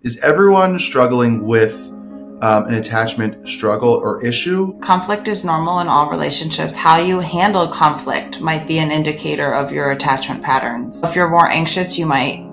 Is everyone struggling with an attachment struggle or issue? Conflict is normal in all relationships. How you handle conflict might be an indicator of your attachment patterns. If you're more anxious, you might,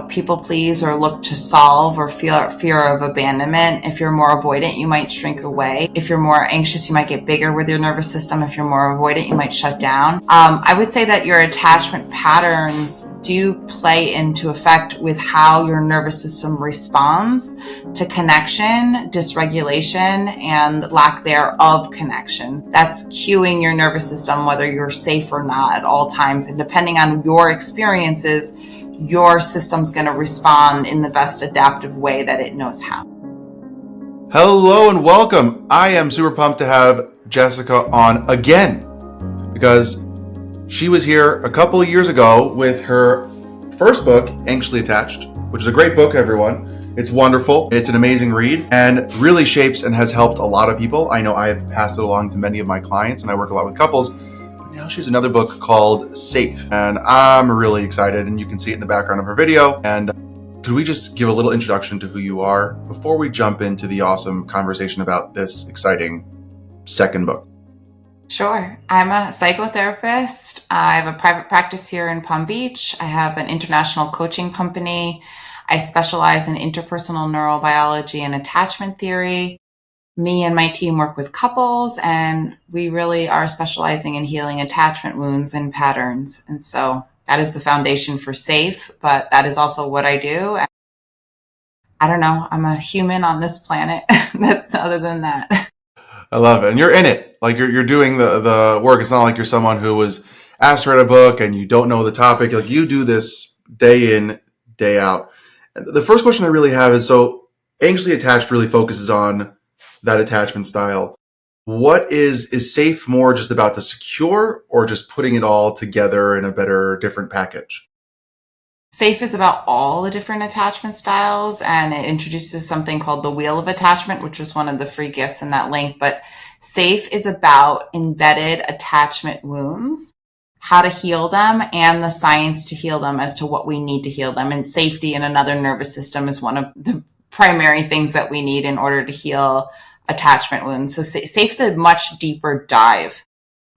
people please or look to solve or feel fear of abandonment. If you're more avoidant, you might shrink away. If you're more anxious, you might get bigger with your nervous system. If you're more avoidant, you might shut down. I would say that your attachment patterns do play into effect with how your nervous system responds to connection, dysregulation, and lack thereof connection. That's cueing your nervous system whether you're safe or not at all times. And depending on your experiences, your system's going to respond in the best adaptive way that it knows how. Hello and welcome. I am super pumped to have Jessica on again because she was here a couple of years ago with her first book, Anxiously Attached, which is a great book, everyone. It's wonderful. It's an amazing read and really shapes and has helped a lot of people. I know I've passed it along to many of my clients and I work a lot with couples. But now she has another book called Safe and I'm really excited and you can see it in the background of her video. And could we just give a little introduction to who you are before we jump into the awesome conversation about this exciting second book? Sure. I'm a psychotherapist. I have a private practice here in Palm Beach. I have an international coaching company. I specialize in interpersonal neurobiology and attachment theory. Me and my team work with couples, and we really are specializing in healing attachment wounds and patterns. And so that is the foundation for Safe, but that is also what I do. I don't know. I'm a human on this planet. That's other than that. I love it. And you're in it. Like you're doing the work. It's not like you're someone who was asked to write a book and you don't know the topic. Like you do this day in, day out. The first question I really have is, so Anxiously Attached really focuses on that attachment style. What is Safe more just about the secure or just putting it all together in a better, different package? Safe is about all the different attachment styles, and it introduces something called the Wheel of Attachment, which was one of the free gifts in that link. But Safe is about embedded attachment wounds, how to heal them, and the science to heal them as to what we need to heal them. And safety in another nervous system is one of the primary things that we need in order to heal attachment wounds. So Safe is a much deeper dive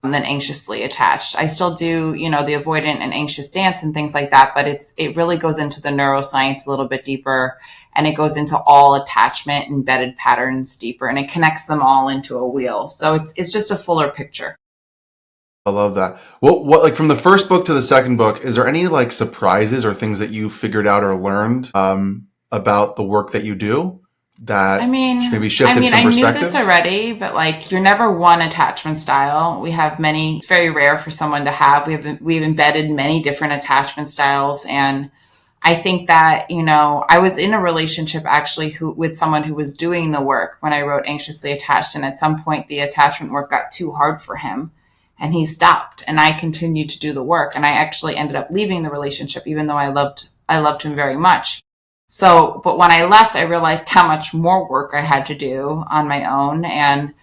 than Anxiously Attached. I still do, the avoidant and anxious dance and things like that, but it really goes into the neuroscience a little bit deeper, and it goes into all attachment embedded patterns deeper, and it connects them all into a wheel. So it's just a fuller picture. I love that. What like from the first book to the second book, is there any like surprises or things that you figured out or learned about the work that you do that maybe shifted some perspectives? I knew this already, but like you're never one attachment style. We have many. It's very rare for someone to have. We've embedded many different attachment styles, and I think that I was in a relationship actually with someone who was doing the work when I wrote Anxiously Attached, and at some point the attachment work got too hard for him, and he stopped, and I continued to do the work, and I actually ended up leaving the relationship, even though I loved him very much. So, but when I left, I realized how much more work I had to do on my own and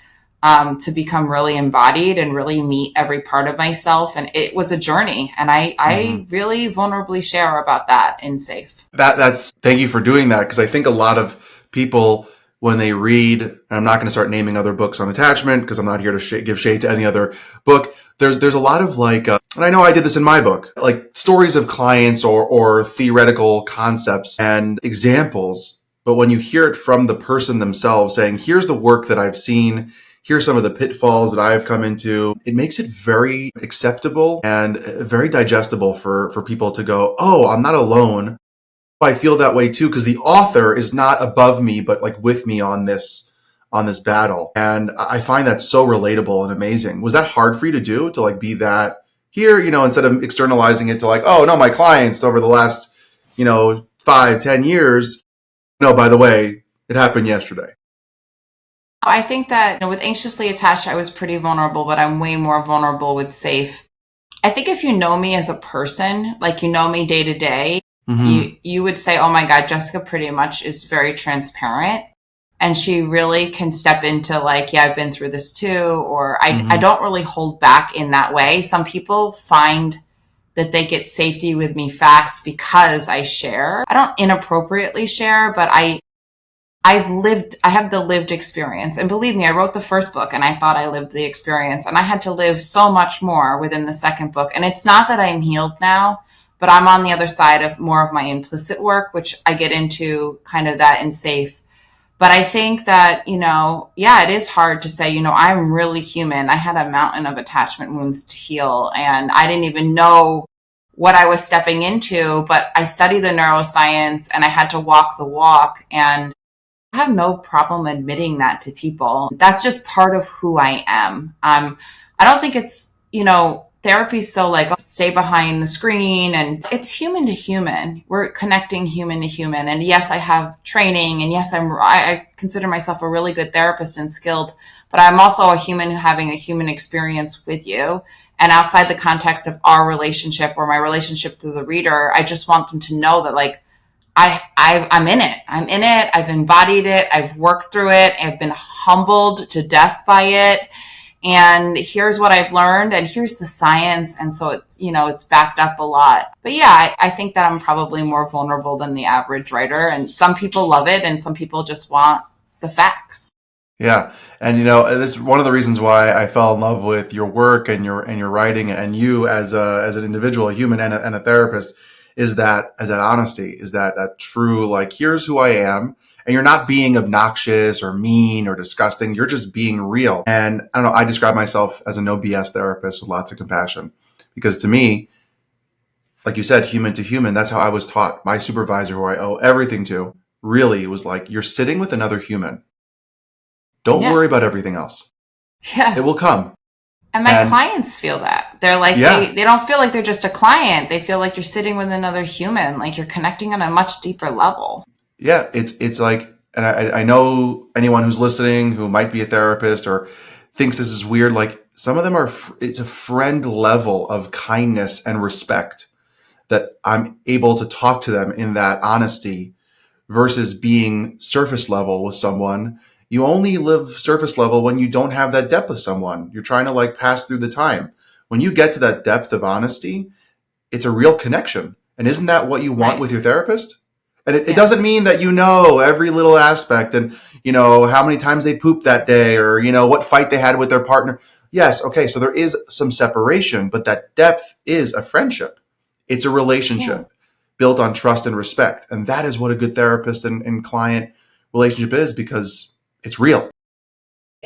to become really embodied and really meet every part of myself. And it was a journey. And I really vulnerably share about that in Safe. Thank you for doing that. Because I think a lot of people, when they read, and I'm not going to start naming other books on attachment because I'm not here to give shade to any other book. There's a lot of like, and I know I did this in my book, like stories of clients or theoretical concepts and examples. But when you hear it from the person themselves saying, here's the work that I've seen, here's some of the pitfalls that I've come into, it makes it very acceptable and very digestible for people to go, oh, I'm not alone. I feel that way too, because the author is not above me, but like with me on this battle. And I find that so relatable and amazing. Was that hard for you to do, to like be that here, instead of externalizing it to like, oh no, my clients over the last, 5-10 years, no, by the way, it happened yesterday. I think that with Anxiously Attached, I was pretty vulnerable, but I'm way more vulnerable with Safe. I think if you know me as a person, like me day to day, you would say, oh my God, Jessica pretty much is very transparent. And she really can step into like, yeah, I've been through this too. Or I don't really hold back in that way. Some people find that they get safety with me fast because I share. I don't inappropriately share, but I I have the lived experience. And believe me, I wrote the first book and I thought I lived the experience, and I had to live so much more within the second book. And it's not that I'm healed now, but I'm on the other side of more of my implicit work, which I get into kind of that in safe. But I think that, yeah, it is hard to say, I'm really human. I had a mountain of attachment wounds to heal, and I didn't even know what I was stepping into, but I studied the neuroscience and I had to walk the walk. And I have no problem admitting that to people. That's just part of who I am. I don't think it's, therapy's so like, oh, stay behind the screen, and it's human to human. We're connecting human to human. And yes, I have training, and yes, I consider myself a really good therapist and skilled, but I'm also a human having a human experience with you. And outside the context of our relationship or my relationship to the reader, I just want them to know that like, I'm in it. I'm in it. I've embodied it. I've worked through it. I've been humbled to death by it. And here's what I've learned, and here's the science. And so it's backed up a lot. But yeah, I think that I'm probably more vulnerable than the average writer. And some people love it, and some people just want the facts. Yeah. And this is one of the reasons why I fell in love with your work and your writing, and you as an individual, a human and a therapist, is that honesty, is that true, like, here's who I am. And you're not being obnoxious or mean or disgusting. You're just being real. And I don't know, I describe myself as a no BS therapist with lots of compassion, because to me, like you said, human to human, that's how I was taught. My supervisor, who I owe everything to, really was like, you're sitting with another human. Don't worry about everything else. Yeah. It will come. And my clients feel that. They're like, they don't feel like they're just a client. They feel like you're sitting with another human, like you're connecting on a much deeper level. Yeah, it's like, and I know anyone who's listening who might be a therapist or thinks this is weird, like some of them it's a friend level of kindness and respect that I'm able to talk to them in that honesty versus being surface level with someone. You only live surface level when you don't have that depth with someone. You're trying to like pass through the time. When you get to that depth of honesty, it's a real connection. And isn't that what you want with your therapist? And it doesn't mean that every little aspect and, how many times they pooped that day or, what fight they had with their partner. Yes, okay, so there is some separation, but that depth is a friendship. It's a relationship built on trust and respect. And that is what a good therapist and client relationship is, because it's real.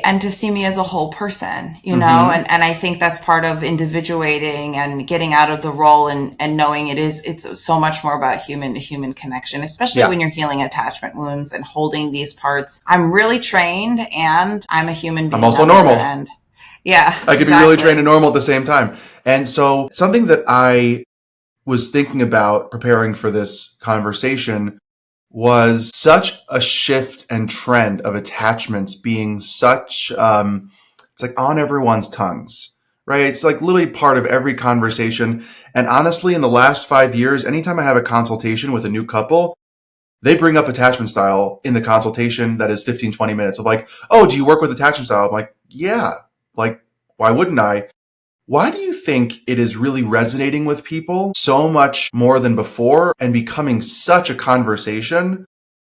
And to see me as a whole person, and I think that's part of individuating and getting out of the role and knowing it's so much more about human to human connection, especially when you're healing attachment wounds and holding these parts. I'm really trained, and I'm a human being. I'm also normal. And I could be really trained and normal at the same time. And so something that I was thinking about preparing for this conversation was such a shift and trend of attachments being such, it's like on everyone's tongues, right? It's like literally part of every conversation. And honestly, in the last 5 years, anytime I have a consultation with a new couple, they bring up attachment style in the consultation that is 15, 20 minutes of like, oh, do you work with attachment style? I'm like, yeah, like, why wouldn't I? Why do you think it is really resonating with people so much more than before and becoming such a conversation?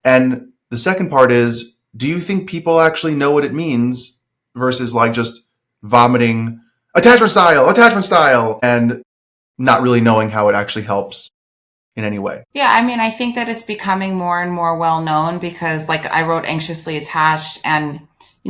And the second part is, do you think people actually know what it means versus like just vomiting attachment style, and not really knowing how it actually helps in any way? Yeah, I mean, I think that it's becoming more and more well known because like I wrote Anxiously Attached, and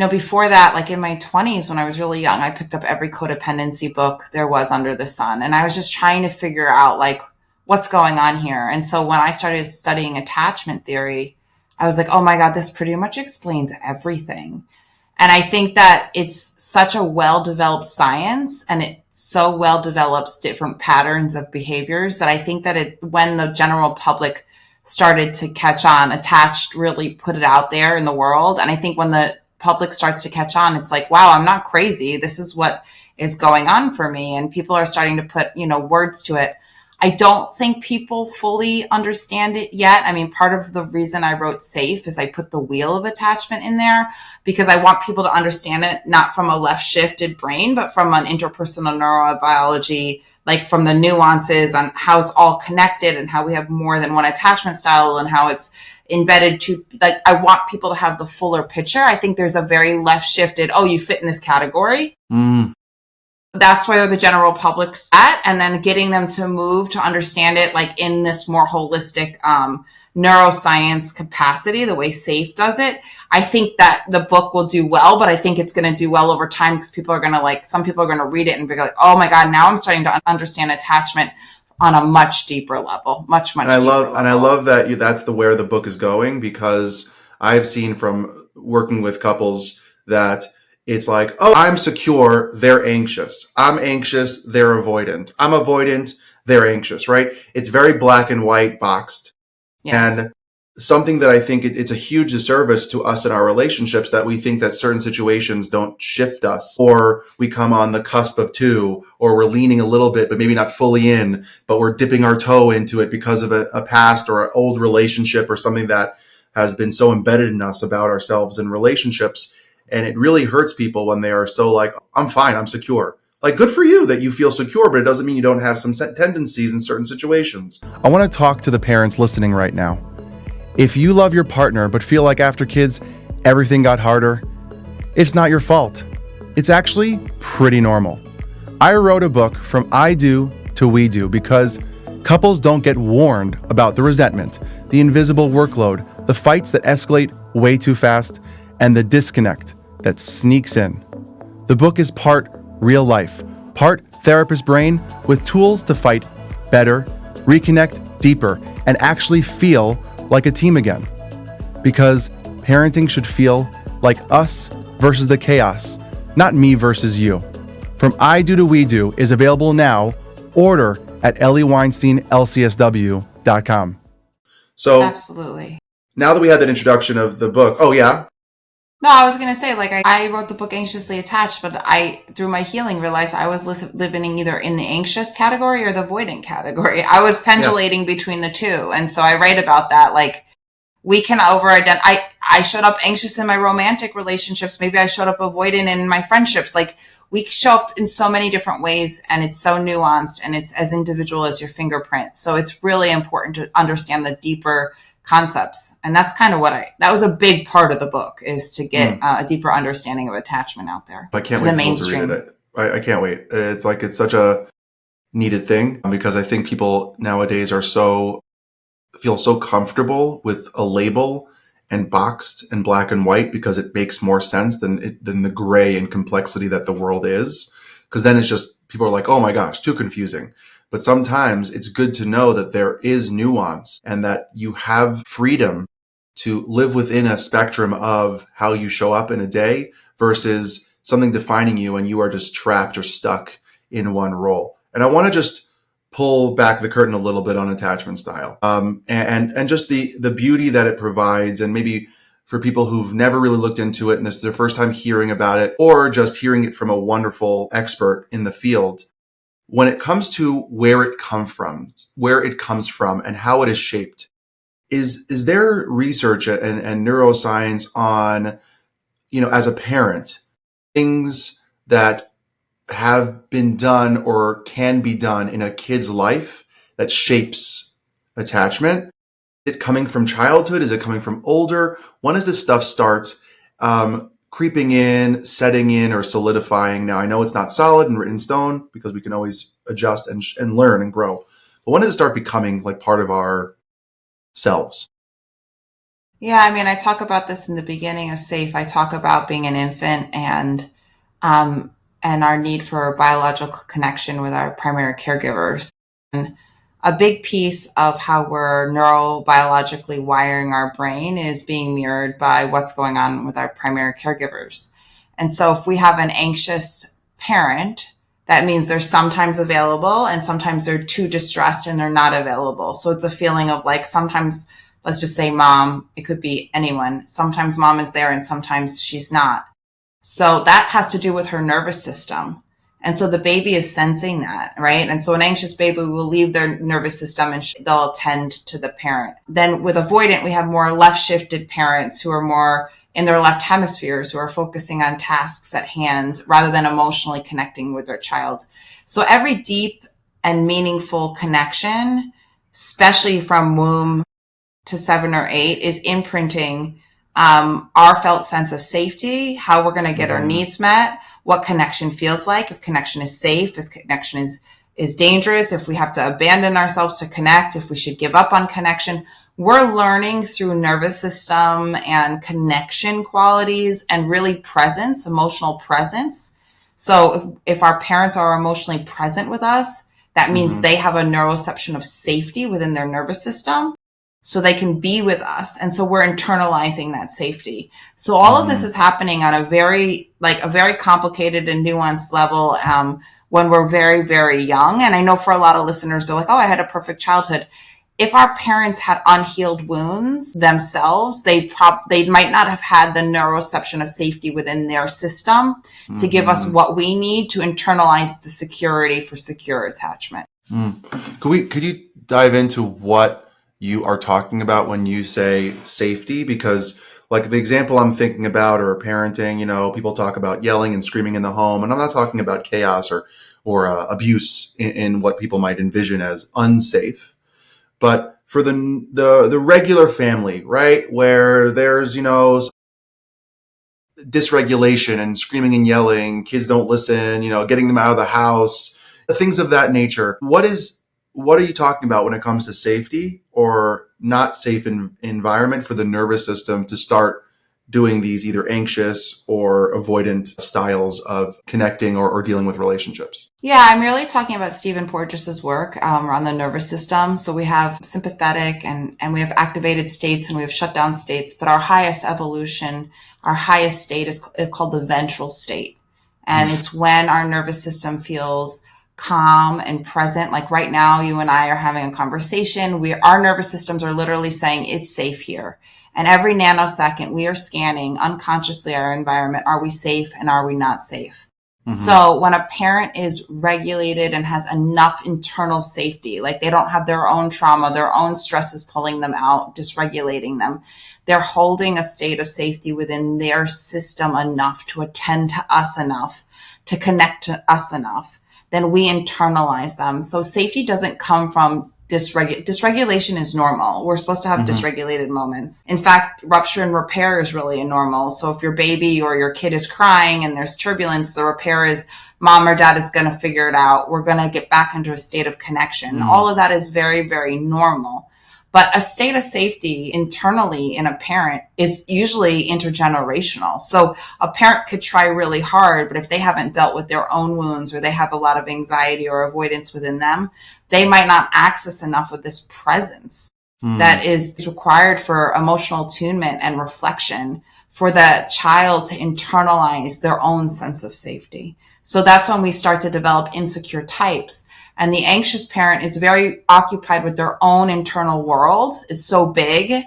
before that, like in my 20s, when I was really young, I picked up every codependency book there was under the sun. And I was just trying to figure out like what's going on here. And so when I started studying attachment theory, I was like, oh my God, this pretty much explains everything. And I think that it's such a well-developed science, and it so well develops different patterns of behaviors that I think that when the general public started to catch on, Attached really put it out there in the world. And I think when the public starts to catch on, it's like, wow, I'm not crazy. This is what is going on for me. And people are starting to put, words to it. I don't think people fully understand it yet. I mean, part of the reason I wrote Safe is I put the wheel of attachment in there because I want people to understand it, not from a left shifted brain, but from an interpersonal neurobiology, like from the nuances on how it's all connected and how we have more than one attachment style and how it's embedded to, like, I want people to have the fuller picture. I think there's a very left shifted, oh, you fit in this category. That's where the general public's at. And then getting them to move to understand it like in this more holistic neuroscience capacity, the way SAFE does it. I think that the book will do well, but I think it's going to do well over time because people are going to like, some people are going to read it and be like, oh my God, now I'm starting to understand attachment on a much deeper level, much deeper level. And I love that that's where the book is going, because I've seen from working with couples that it's like, oh, I'm secure, they're anxious. I'm anxious, they're avoidant. I'm avoidant, they're anxious, right? It's very black and white boxed. Yes. And something that I think it's a huge disservice to us in our relationships, that we think that certain situations don't shift us, or we come on the cusp of two, or we're leaning a little bit, but maybe not fully in, but we're dipping our toe into it because of a past or an old relationship or something that has been so embedded in us about ourselves and relationships. And it really hurts people when they are so like, I'm fine, I'm secure. Like, good for you that you feel secure, but it doesn't mean you don't have some tendencies in certain situations. I want to talk to the parents listening right now. If you love your partner, but feel like after kids, everything got harder, it's not your fault. It's actually pretty normal. I wrote a book, From I Do to We Do, because couples don't get warned about the resentment, the invisible workload, the fights that escalate way too fast, and the disconnect that sneaks in. The book is part real life, part therapist brain, with tools to fight better, reconnect deeper, and actually feel like a team again. Because parenting should feel like us versus the chaos, not me versus you. From I Do to We Do is available now. Order at ellyweinsteinlcsw.com. So Absolutely. Now that we had that introduction of the book, oh yeah? No, I was going to say, like, I wrote the book Anxiously Attached, but I, through my healing, realized I was living either in the anxious category or the avoidant category. I was pendulating between the two. And so I write about that. Like, we can over-identify. I showed up anxious in my romantic relationships. Maybe I showed up avoidant in my friendships. Like, we show up in so many different ways, and it's so nuanced, and it's as individual as your fingerprint. So it's really important to understand the deeper concepts. And that's kind of that was a big part of the book, is to get a deeper understanding of attachment out there. I can't wait to read it. I can't wait. It's like, it's such a needed thing, because I think people nowadays feel so comfortable with a label and boxed and black and white, because it makes more sense than the gray and complexity that the world is. Because then it's just, people are like, oh my gosh, too confusing. But sometimes it's good to know that there is nuance, and that you have freedom to live within a spectrum of how you show up in a day versus something defining you and you are just trapped or stuck in one role. And I want to just pull back the curtain a little bit on attachment style, and just the beauty that it provides. And maybe for people who've never really looked into it and this is their first time hearing about it, or just hearing it from a wonderful expert in the field, when it comes to where it comes from and how it is shaped, is there research and neuroscience on, as a parent, things that have been done or can be done in a kid's life that shapes attachment? Is it coming from childhood? Is it coming from older? When does this stuff start creeping in, setting in, or solidifying? Now, I know it's not solid and written in stone, because we can always adjust and learn and grow. But when does it start becoming like part of our selves? Yeah, I mean, I talk about this in the beginning of SAFE. I talk about being an infant and our need for biological connection with our primary caregivers. And a big piece of how we're neurobiologically wiring our brain is being mirrored by what's going on with our primary caregivers. And so if we have an anxious parent, that means they're sometimes available and sometimes they're too distressed and they're not available. So it's a feeling of like, sometimes, let's just say mom, it could be anyone. Sometimes mom is there and sometimes she's not. So that has to do with her nervous system. And so the baby is sensing that, right? And so an anxious baby will leave their nervous system and they'll attend to the parent. Then with avoidant, we have more left shifted parents who are more in their left hemispheres, who are focusing on tasks at hand rather than emotionally connecting with their child. So every deep and meaningful connection, especially from womb to 7 or 8 is imprinting our felt sense of safety, how we're going to get our needs met, what connection feels like, if connection is safe, if connection is dangerous, if we have to abandon ourselves to connect, if we should give up on connection. We're learning through nervous system and connection qualities and really presence, emotional presence. So if our parents are emotionally present with us, that means they have a neuroception of safety within their nervous system, so they can be with us. And so we're internalizing that safety. So all of this is happening on a very complicated and nuanced level when we're very, very young. And I know for a lot of listeners, they're like, oh, I had a perfect childhood. If our parents had unhealed wounds themselves, they might not have had the neuroception of safety within their system to give us what we need to internalize the security for secure attachment. Could you dive into what you are talking about when you say safety? Because like the example I'm thinking about, or parenting, people talk about yelling and screaming in the home, and I'm not talking about chaos or abuse in what people might envision as unsafe. But for the regular family, right, where there's, dysregulation and screaming and yelling, kids don't listen, getting them out of the house, things of that nature. What are you talking about when it comes to safety or not safe environment for the nervous system to start doing these either anxious or avoidant styles of connecting or dealing with relationships? Yeah, I'm really talking about Stephen Porges's work around the nervous system. So we have sympathetic and we have activated states and we have shutdown states, but our highest evolution, our highest state is called the ventral state. And it's when our nervous system feels calm and present. Like right now, you and I are having a conversation. Our nervous systems are literally saying it's safe here. And every nanosecond we are scanning unconsciously our environment. Are we safe and are we not safe? So when a parent is regulated and has enough internal safety, like they don't have their own trauma, their own stresses pulling them out, dysregulating them, they're holding a state of safety within their system enough to attend to us enough, to connect to us enough, then we internalize them. So safety doesn't come from dysregulation is normal. We're supposed to have dysregulated moments. In fact, rupture and repair is really normal. So if your baby or your kid is crying and there's turbulence, the repair is mom or dad is going to figure it out. We're going to get back into a state of connection. All of that is very, very normal. But a state of safety internally in a parent is usually intergenerational. So a parent could try really hard, but if they haven't dealt with their own wounds or they have a lot of anxiety or avoidance within them, they might not access enough of this presence that is required for emotional attunement and reflection for the child to internalize their own sense of safety. So that's when we start to develop insecure types. And the anxious parent is very occupied with their own internal world, is so big.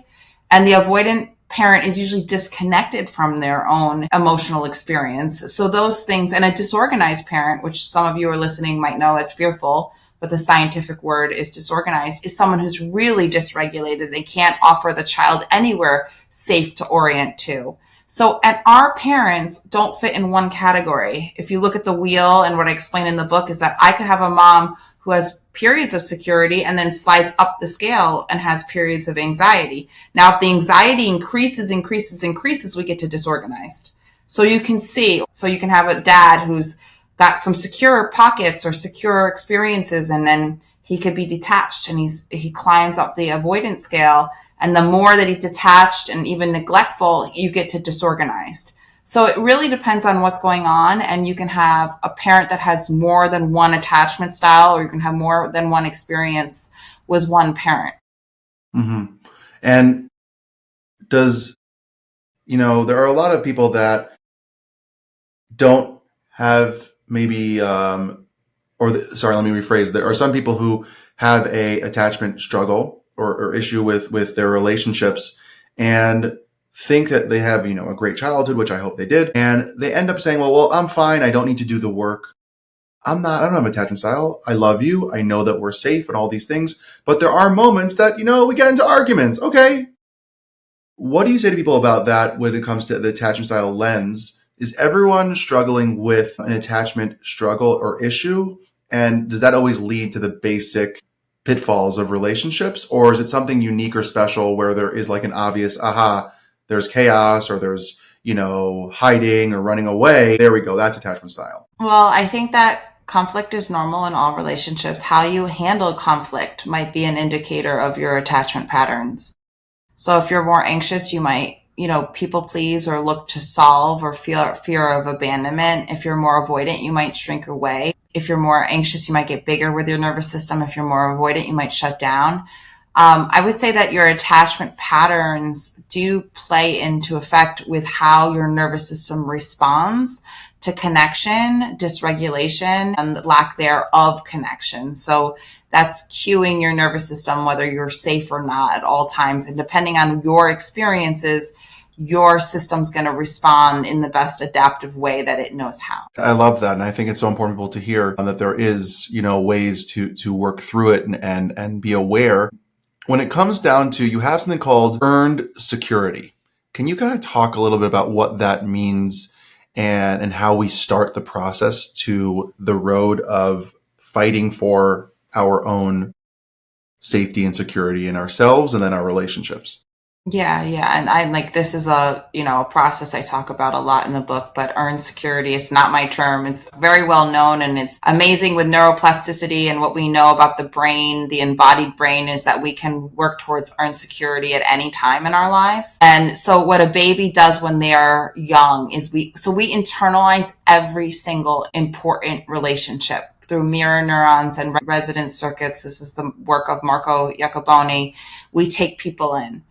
And the avoidant parent is usually disconnected from their own emotional experience. So those things, and a disorganized parent, which some of you are listening might know as fearful, but the scientific word is disorganized, is someone who's really dysregulated and can't offer the child anywhere safe to orient to. So, and our parents don't fit in one category. If you look at the wheel, and what I explain in the book is that I could have a mom who has periods of security and then slides up the scale and has periods of anxiety. Now, if the anxiety increases, we get to disorganized. So you can have a dad who's got some secure pockets or secure experiences, and then he could be detached and he climbs up the avoidant scale. And the more that he's detached and even neglectful, you get to disorganized. So it really depends on what's going on. And you can have a parent that has more than one attachment style, or you can have more than one experience with one parent. And there are a lot of people that don't have maybe, let me rephrase. There are some people who have a attachment struggle or issue with their relationships and think that they have, a great childhood, which I hope they did. And they end up saying, well, I'm fine. I don't need to do the work. I don't have attachment style. I love you. I know that we're safe and all these things. But there are moments that, we get into arguments. Okay. What do you say to people about that when it comes to the attachment style lens? Is everyone struggling with an attachment struggle or issue? And does that always lead to the basic pitfalls of relationships, or is it something unique or special where there is like an obvious, aha, there's chaos or there's, hiding or running away. There we go. That's attachment style. Well, I think that conflict is normal in all relationships. How you handle conflict might be an indicator of your attachment patterns. So if you're more anxious, you might, people please or look to solve or feel fear of abandonment. If you're more avoidant, you might shrink away. If you're more anxious, you might get bigger with your nervous system. If you're more avoidant, you might shut down. I would say that your attachment patterns do play into effect with how your nervous system responds to connection, dysregulation, and lack thereof connection. So that's cueing your nervous system, whether you're safe or not at all times. And depending on your experiences, your system's going to respond in the best adaptive way that it knows how. I love that. And I think it's so important for people to hear that there is, ways to work through it and be aware. When it comes down to, you have something called earned security. Can you kind of talk a little bit about what that means and how we start the process to the road of fighting for our own safety and security in ourselves and then our relationships? Yeah. And I'm like, this is a process I talk about a lot in the book, but earned security is not my term. It's very well known, and it's amazing with neuroplasticity and what we know about the brain, the embodied brain, is that we can work towards earned security at any time in our lives. And so what a baby does when they're young is we internalize every single important relationship through mirror neurons and resonance circuits. This is the work of Marco Iacoboni. We take people in.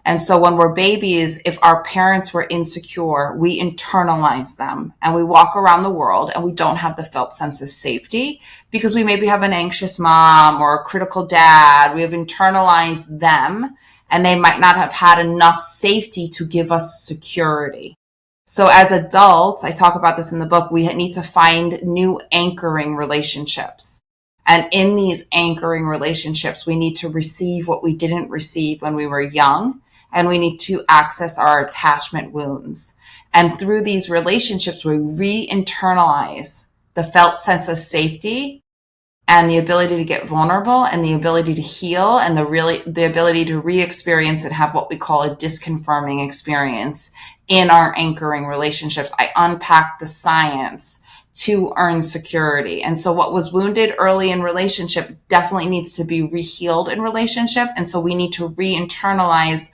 And so when we're babies, if our parents were insecure, we internalize them and we walk around the world and we don't have the felt sense of safety because we maybe have an anxious mom or a critical dad. We have internalized them and they might not have had enough safety to give us security. So as adults, I talk about this in the book, we need to find new anchoring relationships. And in these anchoring relationships, we need to receive what we didn't receive when we were young. And we need to access our attachment wounds. And through these relationships, we re-internalize the felt sense of safety and the ability to get vulnerable and the ability to heal and the ability to re-experience and have what we call a disconfirming experience in our anchoring relationships. I unpack the science to earn security. And so what was wounded early in relationship definitely needs to be re-healed in relationship. And so we need to re-internalize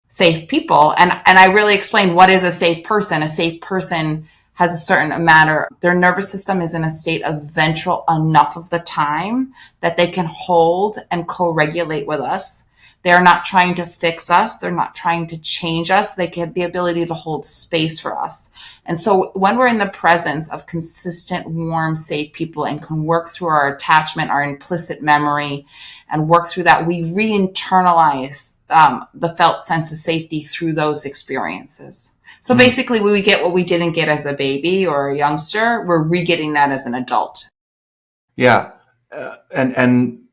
safe people. And I really explain what is a safe person. A safe person has a certain amount, their nervous system is in a state of ventral enough of the time that they can hold and co-regulate with us. They're not trying to fix us. They're not trying to change us. They get the ability to hold space for us. And so when we're in the presence of consistent, warm, safe people and can work through our attachment, our implicit memory, and work through that, we re-internalize the felt sense of safety through those experiences. So basically, we get what we didn't get as a baby or a youngster. We're re-getting that as an adult. Yeah. And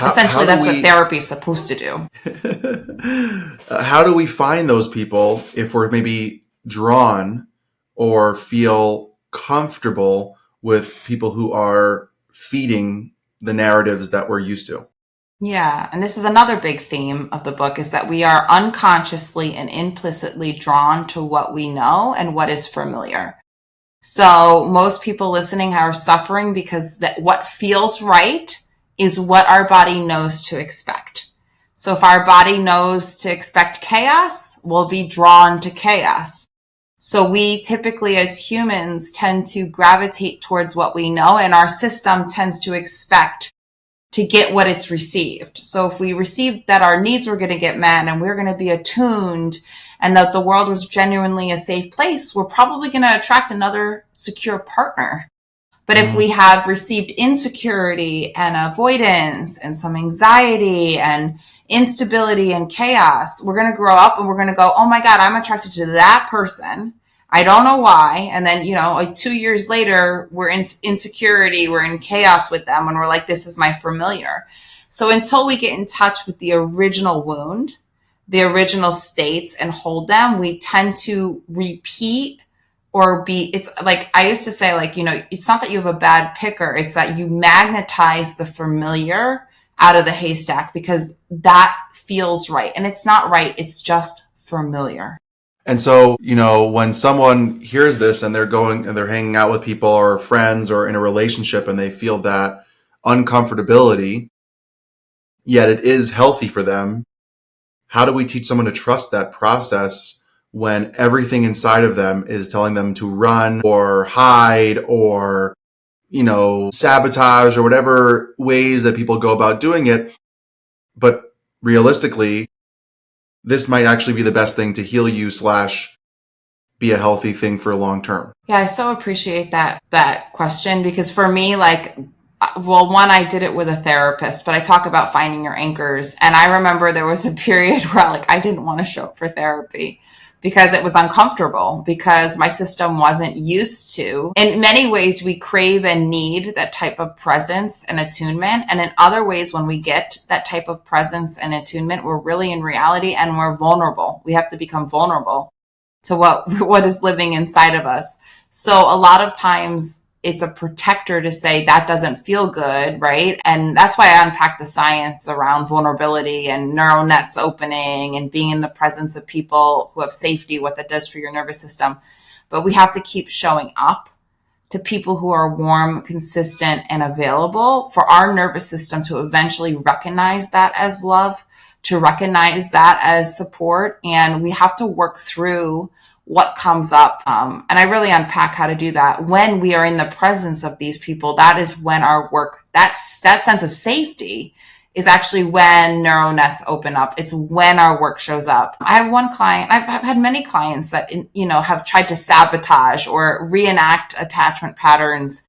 essentially, that's what therapy is supposed to do. How do we find those people if we're maybe drawn or feel comfortable with people who are feeding the narratives that we're used to? Yeah. And this is another big theme of the book, is that we are unconsciously and implicitly drawn to what we know and what is familiar. So most people listening are suffering because what feels right is what our body knows to expect. So if our body knows to expect chaos, we'll be drawn to chaos. So we typically as humans tend to gravitate towards what we know, and our system tends to expect to get what it's received. So if we received that our needs were going to get met and we're going to be attuned and that the world was genuinely a safe place, we're probably going to attract another secure partner. But if we have received insecurity and avoidance and some anxiety and instability and chaos, we're going to grow up and we're going to go, oh my God, I'm attracted to that person. I don't know why. And then, like 2 years later, we're in insecurity, we're in chaos with them, and we're like, this is my familiar. So until we get in touch with the original wound, the original states, and hold them, we tend to repeat it's like, I used to say, it's not that you have a bad picker, it's that you magnetize the familiar out of the haystack because that feels right. And it's not right. It's just familiar. And so, when someone hears this and they're going and they're hanging out with people or friends or in a relationship and they feel that uncomfortability, yet it is healthy for them, how do we teach someone to trust that process when everything inside of them is telling them to run or hide or, sabotage or whatever ways that people go about doing it? But realistically, this might actually be the best thing to heal you / be a healthy thing for long term. Yeah, I so appreciate that question because for me, one, I did it with a therapist, but I talk about finding your anchors. And I remember there was a period where I didn't want to show up for therapy because it was uncomfortable, because my system wasn't used to. In many ways, we crave and need that type of presence and attunement. And in other ways, when we get that type of presence and attunement, we're really in reality and we're vulnerable. We have to become vulnerable to what is living inside of us. So a lot of times it's a protector to say that doesn't feel good, right? And that's why I unpack the science around vulnerability and neural nets opening and being in the presence of people who have safety, what that does for your nervous system. But we have to keep showing up to people who are warm, consistent, and available for our nervous system to eventually recognize that as love, to recognize that as support. And we have to work through what comes up. And I really unpack how to do that. When we are in the presence of these people, that is when our work, that sense of safety is actually when neural nets open up. It's when our work shows up. I have one client, I've had many clients that, have tried to sabotage or reenact attachment patterns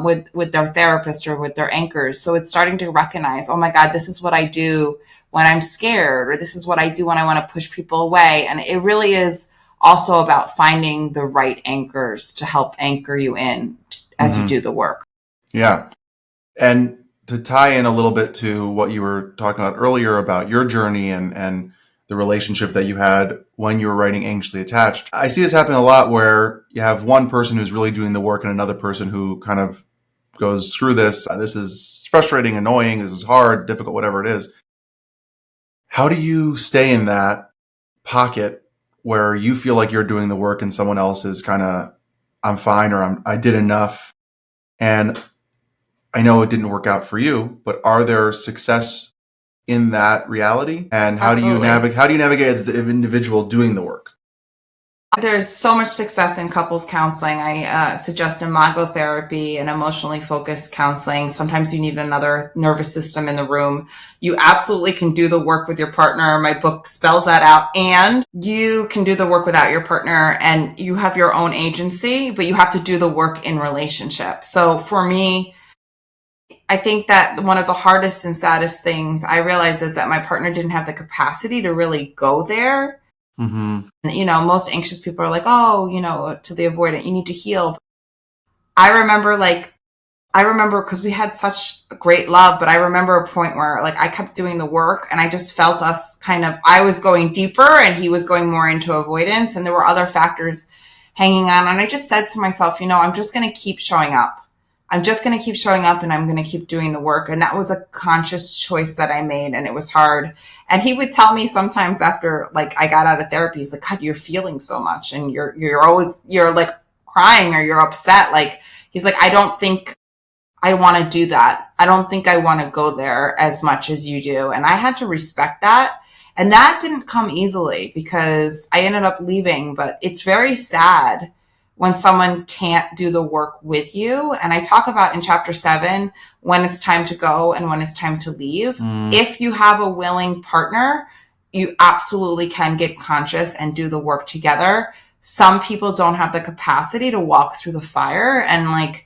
with their therapist or with their anchors. So it's starting to recognize, oh my God, this is what I do when I'm scared, or this is what I do when I want to push people away. And it really is also about finding the right anchors to help anchor you in as you do the work. Yeah. And to tie in a little bit to what you were talking about earlier about your journey and the relationship that you had when you were writing Anxiously Attached, I see this happen a lot where you have one person who's really doing the work and another person who kind of goes, screw this. This is frustrating, annoying. This is hard, difficult, whatever it is. How do you stay in that pocket where you feel like you're doing the work and someone else is kind of, I'm fine, or I did enough? And I know it didn't work out for you, but are there success in that reality? And how Absolutely. do you navigate as the individual doing the work? There's so much success in couples counseling. I suggest imago therapy and emotionally focused counseling. Sometimes you need another nervous system in the room. You absolutely can do the work with your partner. My book spells that out. And you can do the work without your partner, and you have your own agency, but you have to do the work in relationship. So for me, I think that one of the hardest and saddest things I realized is that my partner didn't have the capacity to really go there. Mm-hmm. Most anxious people are like, oh, to the avoidant, you need to heal. I remember because we had such great love, but I remember a point where I kept doing the work and I just felt us I was going deeper and he was going more into avoidance, and there were other factors hanging on. And I just said to myself, I'm just going to keep showing up. I'm just going to keep showing up and I'm going to keep doing the work. And that was a conscious choice that I made, and it was hard. And he would tell me sometimes after I got out of therapy, he's like, God, you're feeling so much and you're always crying or you're upset. He's like, I don't think I want to do that. I don't think I want to go there as much as you do. And I had to respect that. And that didn't come easily because I ended up leaving, but it's very sad when someone can't do the work with you. And I talk about in chapter 7, when it's time to go and when it's time to leave. If you have a willing partner, you absolutely can get conscious and do the work together. Some people don't have the capacity to walk through the fire. And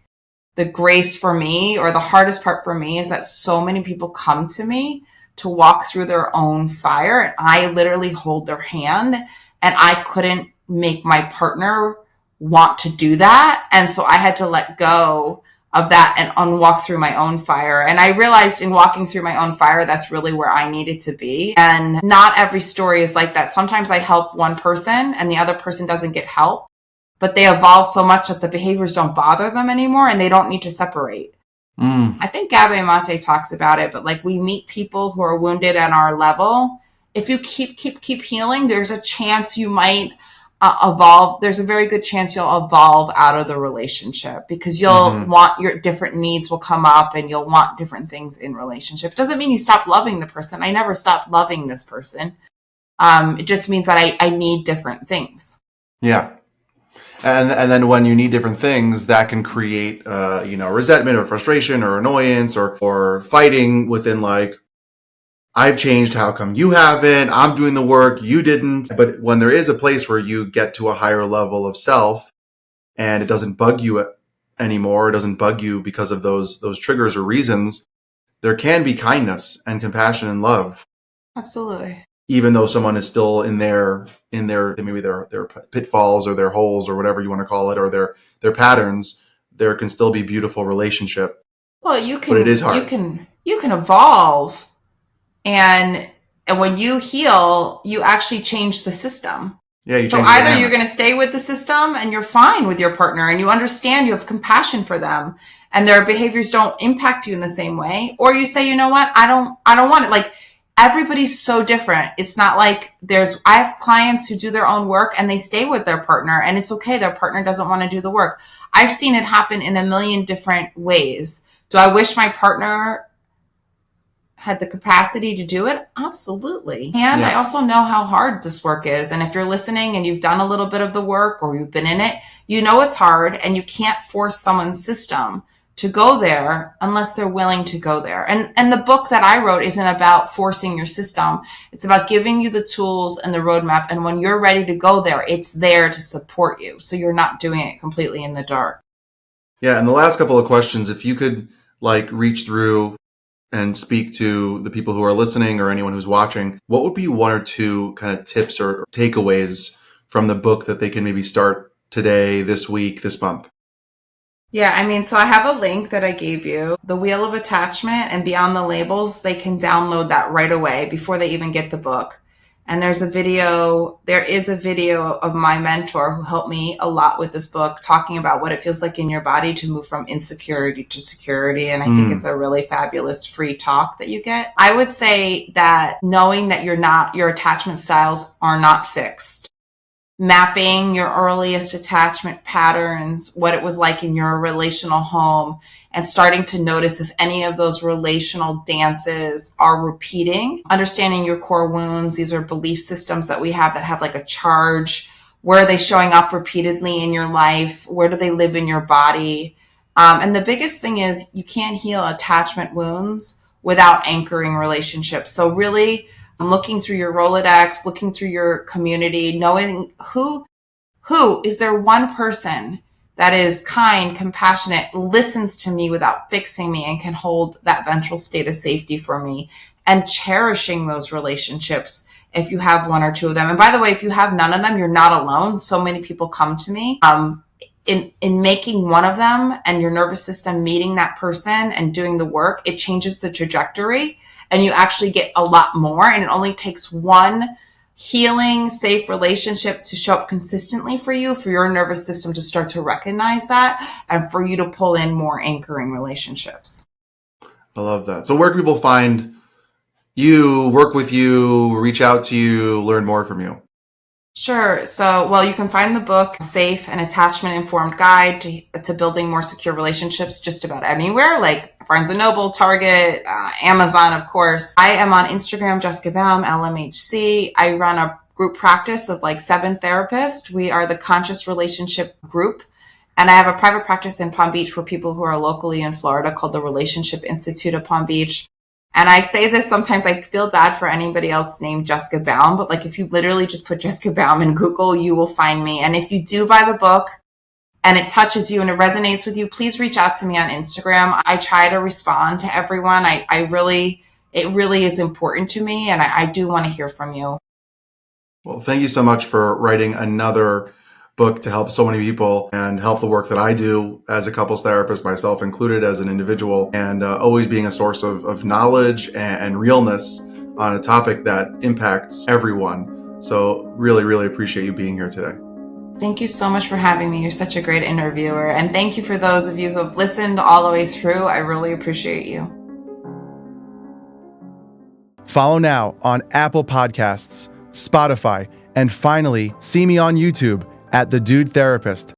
the grace for me, or the hardest part for me, is that so many people come to me to walk through their own fire. And I literally hold their hand, and I couldn't make my partner want to do that. And so I had to let go of that and walk through my own fire. And I realized in walking through my own fire, that's really where I needed to be. And not every story is like that. Sometimes I help one person and the other person doesn't get help, but they evolve so much that the behaviors don't bother them anymore and they don't need to separate. I think Gabe Mate talks about it, but like we meet people who are wounded at our level. If you keep healing, there's a chance you might evolve. There's a very good chance you'll evolve out of the relationship because you'll want your different needs will come up and you'll want different things in relationship. It doesn't mean you stop loving the person. I never stopped loving this person. It just means that I need different things. Yeah. And then when you need different things, that can create, resentment or frustration or annoyance or fighting within like, I've changed. How come you haven't? I'm doing the work. You didn't. But when there is a place where you get to a higher level of self and it doesn't bug you anymore, it doesn't bug you because of those triggers or reasons, there can be kindness and compassion and love. Absolutely. Even though someone is still in their maybe their pitfalls or their holes or whatever you want to call it, or their patterns, there can still be beautiful relationship. Well, but it is hard. You can evolve, and when you heal, you actually change the system. Yeah. So either you're going to stay with the system and you're fine with your partner and you understand, you have compassion for them and their behaviors don't impact you in the same way, or you say, you know what, I don't want it. Like, everybody's so different. It's not like I have clients who do their own work and they stay with their partner and it's okay. Their partner doesn't want to do the work. I've seen it happen in a million different ways. Do I wish my partner had the capacity to do it? Absolutely. And yeah. I also know how hard this work is. And if you're listening and you've done a little bit of the work or you've been in it, you know it's hard and you can't force someone's system to go there unless they're willing to go there. And the book that I wrote isn't about forcing your system. It's about giving you the tools and the roadmap. And when you're ready to go there, it's there to support you. So you're not doing it completely in the dark. Yeah. And the last couple of questions, if you could like reach through and speak to the people who are listening or anyone who's watching, what would be one or two kind of tips or takeaways from the book that they can maybe start today, this week, this month? Yeah, I mean, so I have a link that I gave you, The Wheel of Attachment and Beyond the Labels. They can download that right away before they even get the book. And there is a video of my mentor who helped me a lot with this book, talking about what it feels like in your body to move from insecurity to security. And I think it's a really fabulous free talk that you get. I would say that knowing that your attachment styles are not fixed. Mapping your earliest attachment patterns, what it was like in your relational home, and starting to notice if any of those relational dances are repeating. Understanding your core wounds. These are belief systems that we have that have like a charge. Where are they showing up repeatedly in your life? Where do they live in your body? And the biggest thing is you can't heal attachment wounds without anchoring relationships. So really, looking through your Rolodex, looking through your community, knowing who is there one person that is kind, compassionate, listens to me without fixing me and can hold that ventral state of safety for me, and cherishing those relationships if you have one or two of them. And by the way, if you have none of them, you're not alone. So many people come to me. In making one of them and your nervous system meeting that person and doing the work, it changes the trajectory. And you actually get a lot more. And it only takes one healing, safe relationship to show up consistently for you, for your nervous system to start to recognize that, and for you to pull in more anchoring relationships. I love that. So where can people find you, work with you, reach out to you, learn more from you? Sure. So, well, you can find the book, Safe and Attachment Informed Guide to Building More Secure Relationships, just about anywhere, like Barnes & Noble, Target, Amazon, of course. I am on Instagram, Jessica Baum, LMHC. I run a group practice of like 7 therapists. We are the Conscious Relationship Group. And I have a private practice in Palm Beach for people who are locally in Florida called the Relationship Institute of Palm Beach. And I say this sometimes, I feel bad for anybody else named Jessica Baum, but like if you literally just put Jessica Baum in Google, you will find me. And if you do buy the book and it touches you and it resonates with you, please reach out to me on Instagram. I try to respond to everyone. It really is important to me, and I do want to hear from you. Well, thank you so much for writing another book to help so many people and help the work that I do as a couples therapist, myself included as an individual, and always being a source of knowledge and realness on a topic that impacts everyone. So really, really appreciate you being here today. Thank you so much for having me. You're such a great interviewer. And thank you for those of you who have listened all the way through. I really appreciate you. Follow now on Apple Podcasts, Spotify, and finally, see me on YouTube at The Dude Therapist.